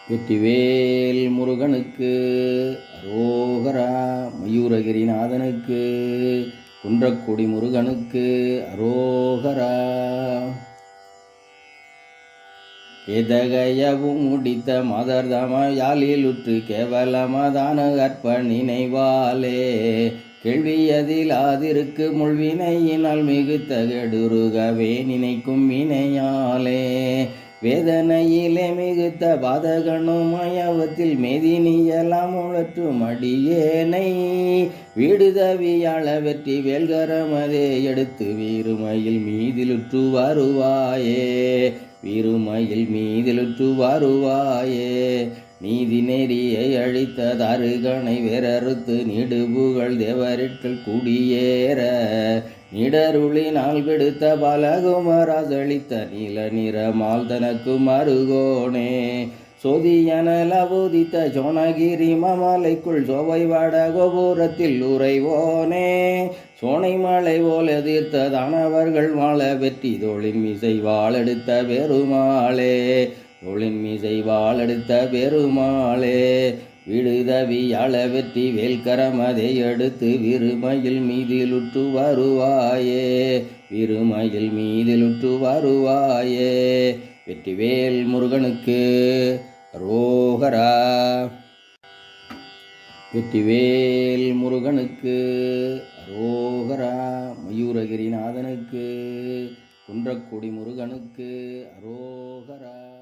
வெற்றிவேல் முருகனுக்கு அரோகரா. மயூரகிரிநாதனுக்கு, குன்றக்குடி முருகனுக்கு அரோகரா. எதகையவும் முடித்த மதர்தம யாழிலுற்று கேவலமதான கற்ப நினைவாலே கேள்வியதில் ஆதிருக்கு முள்வினையினால் மிகுத்த கெடுருகவே நினைக்கும் வினையாலே வேதனையிலே மிகுத்த பாதகனும் மயவத்தில் மேதினியெல்லாம் உழற்று மடியேனை வீடுதவியாள வெற்றி வேல்கரமதே எடுத்து வீறுமையில் மீதிலுற்று வருவாயே, வீறுமையில் மீதிலுற்று வருவாயே. நீதி நெறியை அழித்த தருகனை வேறறுத்து நீடுபுகள் தேவரிட்கள் குடியேற நிடருளினால் விடுத்த பலகுமராசளித்த நீல நிறமால் தனக்கு மருகோனே சோதியனலபோதித்த சோனகிரி மமலைக்குள் சோவை வட கோபுரத்தில் உறைவோனே சோனை மலை போல தீர்த்த தானவர்கள் வாழ வெற்றி தோளின் மீசை வாழெடுத்த பெருமாளே, தோளின் மீசை வாழெடுத்த பெருமாளே. விடுதவியாள வெற்றி வேல்கரமதை எடுத்து விருமையில் மீதிலுற்று வருவாயே, விருமையில் மீதிலுற்று வருவாயே. வெற்றிவேல் முருகனுக்கு அரோகரா. வெற்றிவேல் முருகனுக்கு அரோகரா. மயூரகிரிநாதனுக்கு, குன்றக்குடி முருகனுக்கு அரோகரா.